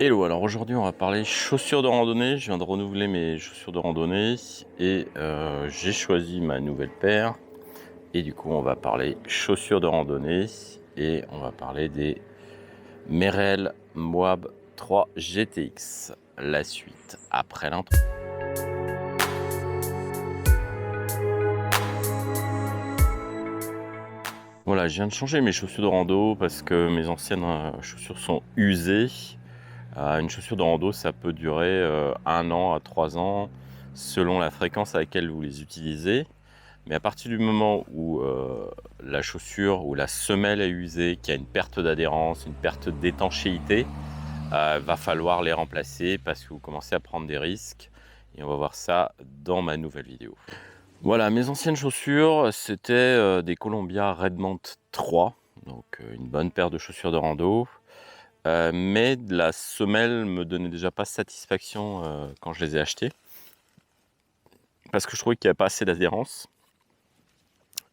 Hello, alors aujourd'hui on va parler chaussures de randonnée. Je viens de renouveler mes chaussures de randonnée et j'ai choisi ma nouvelle paire. Et du coup on va parler chaussures de randonnée et on va parler des Merrell Moab 3 GTX. La suite après l'intro. Voilà, je viens de changer mes chaussures de rando parce que mes anciennes chaussures sont usées. Une chaussure de rando, ça peut durer 1 an à 3 ans selon la fréquence à laquelle vous les utilisez. Mais à partir du moment où la chaussure ou la semelle est usée, qu'il y a une perte d'adhérence, une perte d'étanchéité, va falloir les remplacer parce que vous commencez à prendre des risques. Et on va voir ça dans ma nouvelle vidéo. Voilà, mes anciennes chaussures, c'était des Columbia Redmond 3, donc une bonne paire de chaussures de rando. Mais la semelle me donnait déjà pas satisfaction quand je les ai achetées, parce que je trouvais qu'il n'y avait pas assez d'adhérence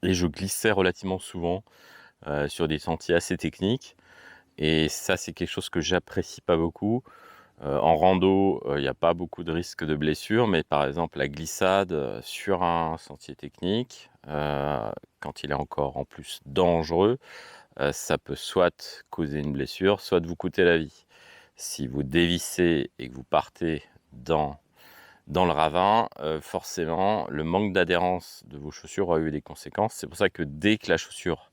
et je glissais relativement souvent sur des sentiers assez techniques, et ça c'est quelque chose que j'apprécie pas beaucoup. En rando, il n'y a pas beaucoup de risques de blessure, mais par exemple la glissade sur un sentier technique, quand il est encore en plus dangereux, ça peut soit causer une blessure, soit vous coûter la vie. Si vous dévissez et que vous partez dans le ravin, forcément, le manque d'adhérence de vos chaussures aura eu des conséquences. C'est pour ça que dès que la chaussure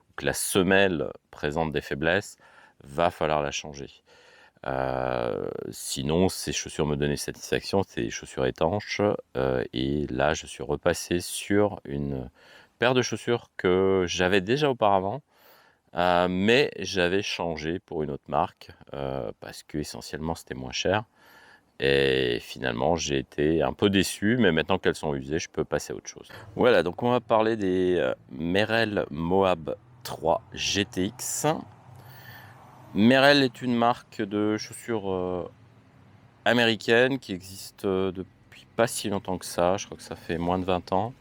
ou que la semelle présente des faiblesses, va falloir la changer. Sinon, ces chaussures me donnaient satisfaction, c'est des chaussures étanches. Et là, je suis repassé sur une paire de chaussures que j'avais déjà auparavant, mais j'avais changé pour une autre marque parce que essentiellement c'était moins cher. Et finalement, j'ai été un peu déçu, mais maintenant qu'elles sont usées, je peux passer à autre chose. Voilà, donc on va parler des Merrell Moab 3 GTX. Merrell est une marque de chaussures américaine qui existe depuis pas si longtemps que ça. Je crois que ça fait moins de 20 ans.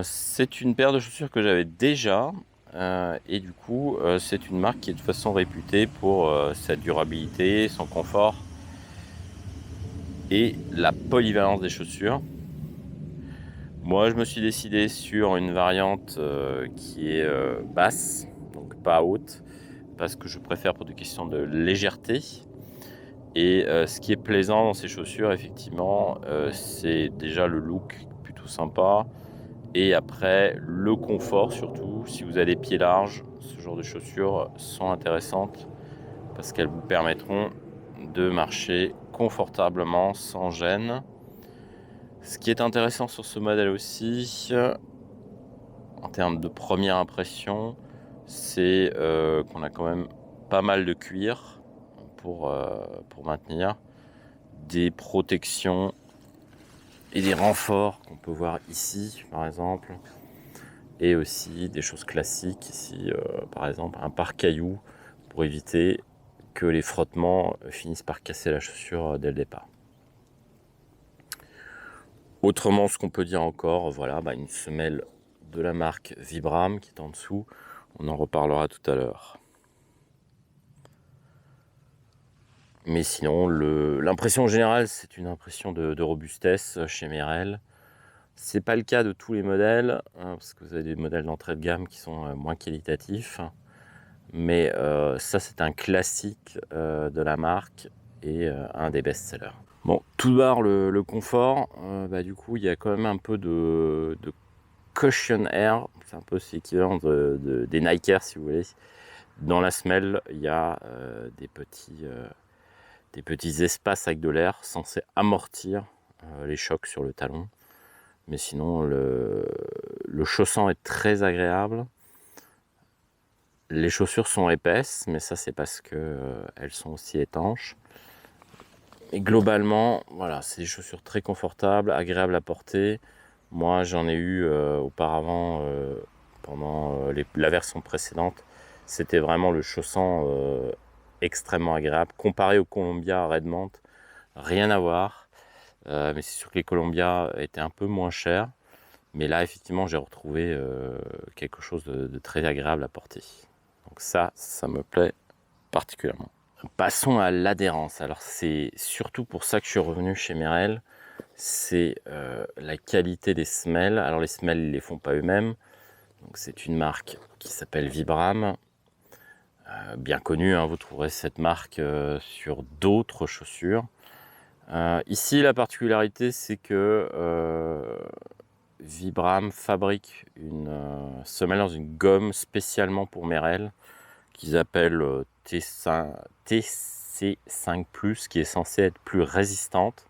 C'est une paire de chaussures que j'avais déjà. Et du coup, c'est une marque qui est de toute façon réputée pour sa durabilité, son confort et la polyvalence des chaussures. Moi, je me suis décidé sur une variante qui est basse, donc pas haute, parce que je préfère pour des questions de légèreté. Et ce qui est plaisant dans ces chaussures, effectivement, c'est déjà le look plutôt sympa. Et après, le confort surtout. Si vous avez des pieds larges, ce genre de chaussures sont intéressantes parce qu'elles vous permettront de marcher confortablement, sans gêne. Ce qui est intéressant sur ce modèle aussi, en termes de première impression, c'est qu'on a quand même pas mal de cuir pour maintenir, des protections et des renforts qu'on peut voir ici par exemple, et aussi des choses classiques ici, par exemple un pare-cailloux pour éviter que les frottements finissent par casser la chaussure dès le départ. Autrement, ce qu'on peut dire encore, voilà, une semelle de la marque Vibram qui est en dessous, on en reparlera tout à l'heure. Mais sinon, l'impression générale, c'est une impression de robustesse chez Merrell. C'est pas le cas de tous les modèles, hein, parce que vous avez des modèles d'entrée de gamme qui sont moins qualitatifs. Mais ça, c'est un classique de la marque et un des best-sellers. Bon, tout d'abord, le confort. Du coup, il y a quand même un peu de cushion air. C'est un peu l'équivalent des Nikers, si vous voulez. Dans la semelle, il y a des petits espaces avec de l'air censés amortir les chocs sur le talon. Mais sinon, le chaussant est très agréable. Les chaussures sont épaisses, mais ça c'est parce qu'elles sont aussi étanches. Et globalement, voilà, c'est des chaussures très confortables, agréables à porter. Moi, j'en ai eu auparavant, pendant la version précédente. C'était vraiment le chaussant extrêmement agréable. Comparé au Columbia Redmond, rien à voir. Mais c'est sûr que les Columbia étaient un peu moins chers. Mais là, effectivement, j'ai retrouvé quelque chose de très agréable à porter. Donc ça me plaît particulièrement. Passons à l'adhérence. Alors c'est surtout pour ça que je suis revenu chez Merrell, c'est la qualité des semelles. Alors les semelles, ils les font pas eux-mêmes. Donc c'est une marque qui s'appelle Vibram, bien connue, hein. Vous trouverez cette marque sur d'autres chaussures. Ici, la particularité, c'est que Vibram fabrique une semelle dans une gomme spécialement pour Merrell qu'ils appellent TC5+, qui est censée être plus résistante.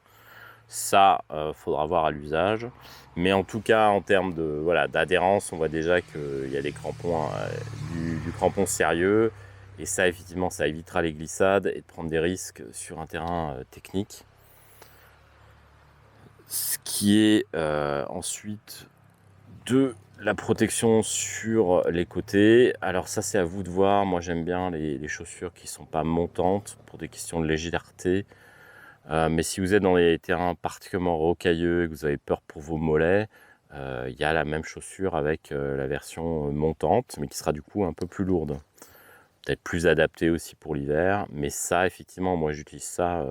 Ça, faudra voir à l'usage. Mais en tout cas, en termes de d'adhérence, on voit déjà qu'il y a des crampons, du crampon sérieux. Et ça, effectivement, ça évitera les glissades et de prendre des risques sur un terrain technique. Ce qui est ensuite de la protection sur les côtés. Alors ça, c'est à vous de voir. Moi, j'aime bien les chaussures qui ne sont pas montantes pour des questions de légèreté. Mais si vous êtes dans des terrains particulièrement rocailleux et que vous avez peur pour vos mollets, il y a la même chaussure avec la version montante, mais qui sera du coup un peu plus lourde. Peut-être plus adaptée aussi pour l'hiver. Mais ça, effectivement, moi j'utilise ça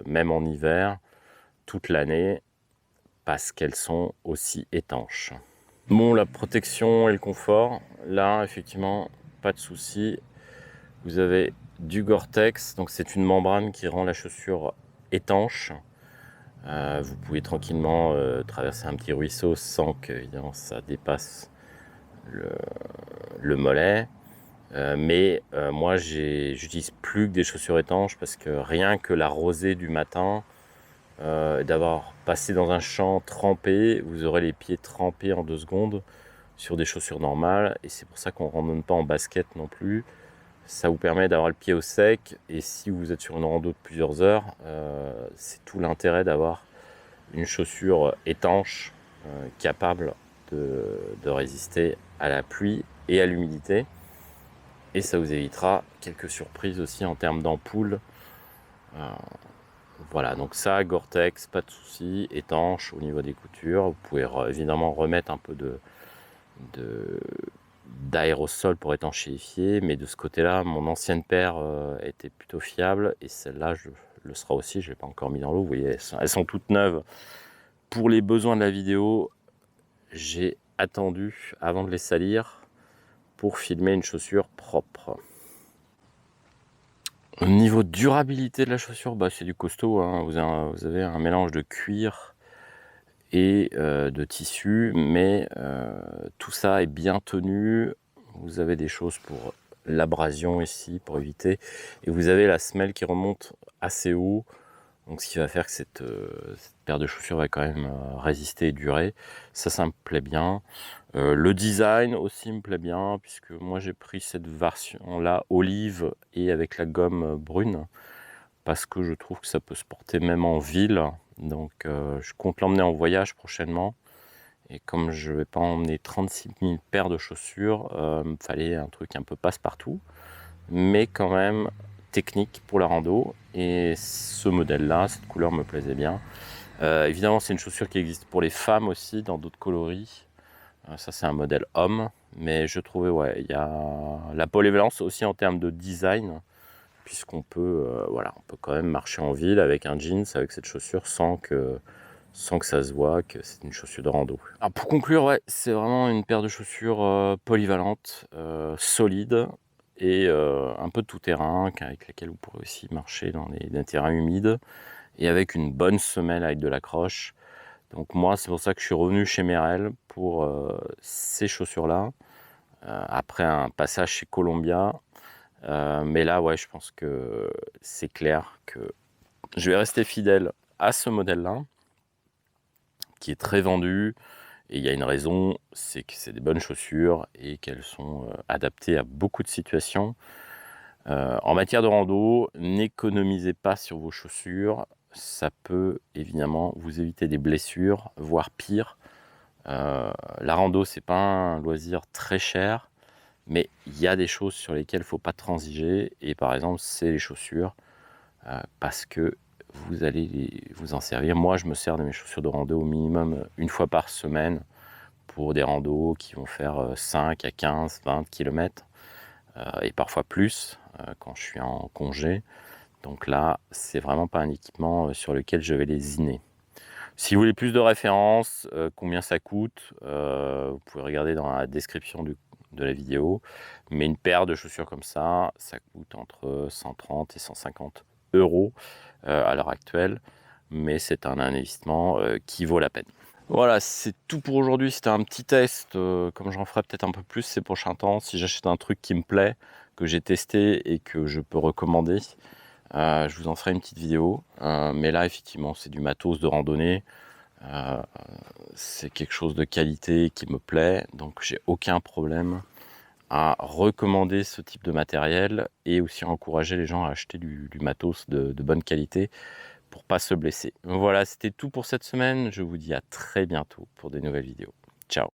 même en hiver, toute l'année, parce qu'elles sont aussi étanches. Bon, la protection et le confort, là, effectivement, pas de souci. Vous avez du Gore-Tex, donc c'est une membrane qui rend la chaussure étanche. Vous pouvez tranquillement traverser un petit ruisseau sans que évidemment ça dépasse le mollet. Mais moi, j'utilise plus que des chaussures étanches parce que rien que la rosée du matin, d'avoir passé dans un champ trempé, vous aurez les pieds trempés en 2 secondes sur des chaussures normales. Et c'est pour ça qu'on ne randonne pas en basket non plus. Ça vous permet d'avoir le pied au sec. Et si vous êtes sur une rando de plusieurs heures, c'est tout l'intérêt d'avoir une chaussure étanche, capable de résister à la pluie et à l'humidité. Et ça vous évitera quelques surprises aussi en termes d'ampoules. Voilà, donc ça, Gore-Tex, pas de souci, étanche au niveau des coutures. Vous pouvez évidemment remettre un peu d'aérosol pour étanchéifier, mais de ce côté-là, mon ancienne paire était plutôt fiable et celle-là le sera aussi. Je ne l'ai pas encore mis dans l'eau. Vous voyez, elles sont toutes neuves. Pour les besoins de la vidéo, j'ai attendu avant de les salir pour filmer une chaussure propre. Au niveau durabilité de la chaussure, c'est du costaud, hein. Vous avez un mélange de cuir et de tissu, mais tout ça est bien tenu. Vous avez des choses pour l'abrasion ici, pour éviter. Et vous avez la semelle qui remonte assez haut. Donc ce qui va faire que cette paire de chaussures va quand même résister et durer. Ça me plaît bien. Le design aussi me plaît bien, puisque moi j'ai pris cette version-là olive et avec la gomme brune, parce que je trouve que ça peut se porter même en ville. Donc je compte l'emmener en voyage prochainement. Et comme je ne vais pas emmener 36 000 paires de chaussures, il me fallait un truc un peu passe-partout, mais quand même technique pour la rando. Et ce modèle-là, cette couleur me plaisait bien. Évidemment, c'est une chaussure qui existe pour les femmes aussi, dans d'autres coloris. Ça, c'est un modèle homme, mais je trouvais, ouais, il y a la polyvalence aussi en termes de design, puisqu'on peut, on peut quand même marcher en ville avec un jeans, avec cette chaussure, sans que ça se voit que c'est une chaussure de rando. Alors pour conclure, ouais, c'est vraiment une paire de chaussures polyvalente, solide et un peu de tout terrain, avec laquelle vous pourrez aussi marcher dans des terrains humides, et avec une bonne semelle avec de l'accroche. Donc moi, c'est pour ça que je suis revenu chez Merrell pour ces chaussures-là, après un passage chez Columbia. Mais là, ouais, je pense que c'est clair que je vais rester fidèle à ce modèle-là, qui est très vendu. Et il y a une raison, c'est que c'est des bonnes chaussures et qu'elles sont adaptées à beaucoup de situations. En matière de rando, n'économisez pas sur vos chaussures. Ça peut évidemment vous éviter des blessures, voire pire. La rando, c'est pas un loisir très cher, mais il y a des choses sur lesquelles il ne faut pas transiger. Et par exemple, c'est les chaussures, parce que vous allez vous en servir. Moi, je me sers de mes chaussures de rando au minimum une fois par semaine pour des randos qui vont faire 5 à 15, 20 km. et parfois plus quand je suis en congé. Donc là, c'est vraiment pas un équipement sur lequel je vais lésiner. Si vous voulez plus de références, combien ça coûte, vous pouvez regarder dans la description de la vidéo. Mais une paire de chaussures comme ça coûte entre 130 et 150 € à l'heure actuelle. Mais c'est un investissement qui vaut la peine. Voilà, c'est tout pour aujourd'hui. C'était un petit test, comme j'en ferai peut-être un peu plus ces prochains temps. Si j'achète un truc qui me plaît, que j'ai testé et que je peux recommander, je vous en ferai une petite vidéo. Mais là, effectivement, c'est du matos de randonnée. C'est quelque chose de qualité qui me plaît. Donc, j'ai aucun problème à recommander ce type de matériel et aussi encourager les gens à acheter du matos de bonne qualité pour pas se blesser. Voilà, c'était tout pour cette semaine. Je vous dis à très bientôt pour des nouvelles vidéos. Ciao.